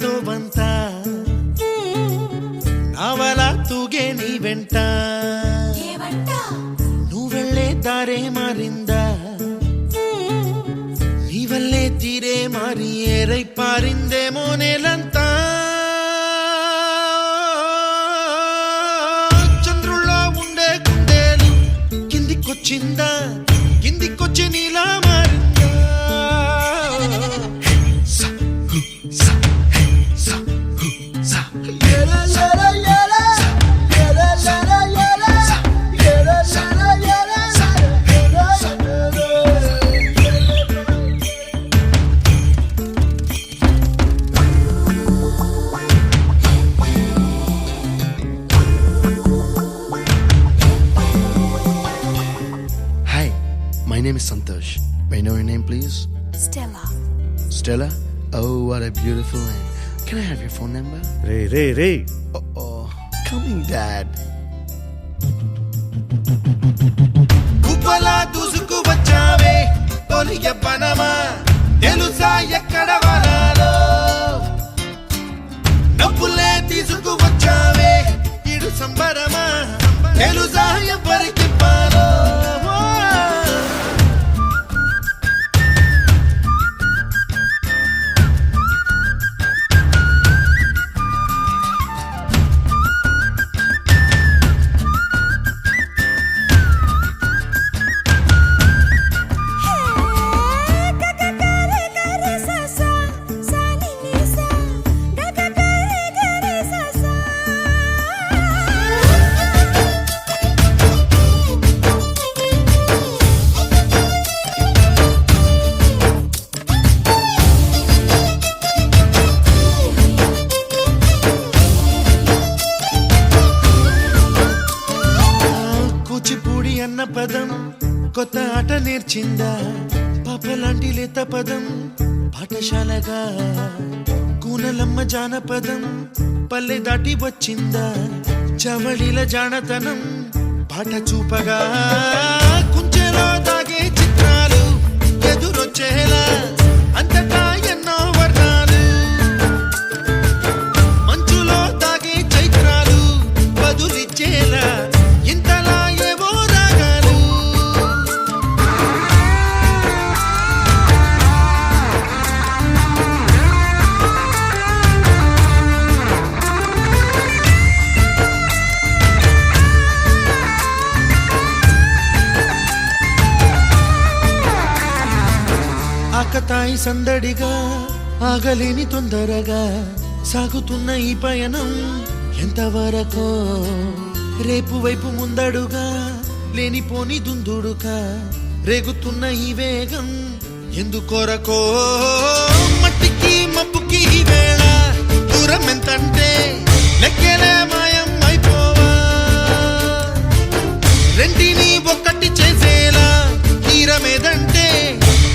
సాగేతోవంత నావల తూగే నీ వెంట నువ్వెళ్ళే దారే మారిందా నీ వల్లే తీరే మారి ఏరై పారిందేమో నేలంతా చంద్రుల్లో ఉండే గుండెలు కిందికొచ్చిందా కిందికొచ్చి నీలా మారిందా My name is Santosh. May I know your name, please? Stella. Stella? Oh, what a beautiful name. Can I have your phone number? Ray. Oh, coming, Dad. కుప్పలా దూసుకు వచ్చావే తొలి యవ్వనమా తెలుసా ఎక్కడ వనాలో నవ్వులే తీసుకు వచ్చావే ఇడు సంబరమా తెలుసా ఎవరికి పాలో కూచిపూడి అన్న పదం కొత్త ఆట నేర్చిందా పాపలాంటి లేత పదం పాఠశాలగా కూనలమ్మ జానపదం పల్లె దాటి వచ్చిందా చవళిల జానతనం పాట చూపగా కుంచెలో దాగే చిత్రాలు ఎదురొచ్చేలా అంతటా ఎన్నో వర్ణాలు మంచులో దాగే చైత్రాలు బదులిచ్చేలా ఇంతలా ఏవో రాగాలు ఆకతాయి సందడిగా ఆగలేని తొందరగా సాగుతున్న ఈ పయనం ఎంతవరకో రేపు వైపు ముందడుగా లేనిపోని దుందుడుగా రేగుతున్న ఈ వేగం ఎందుకొరకో మట్టికి మబ్బుకి ఈ వేళ దూరం ఎంతంటే లెక్కలే మాయం అయిపోవా రెంటిని ఒక్కటి చేసేలా తీరమేదంటే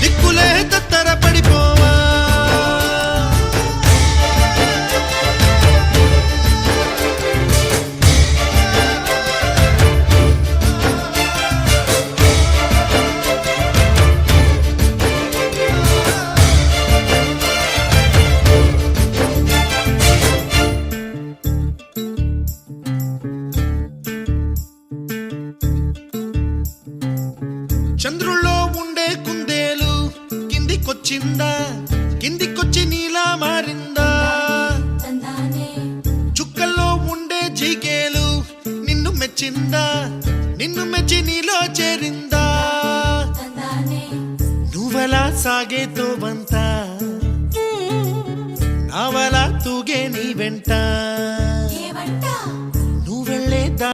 దిక్కులే తత్తర పడిపోవా చంద్రుల్లో ఉండే కుందేలు కిందికొచ్చిందా కిందికొచ్చి నీలా మారిందా చుక్కల్లో ఉండే జీకేలు నిన్ను మెచ్చిందా నిన్ను మెచ్చి నీలో చేరిందా నువ్వలా సాగేతోవంత నావలా తూగే నీ వెంట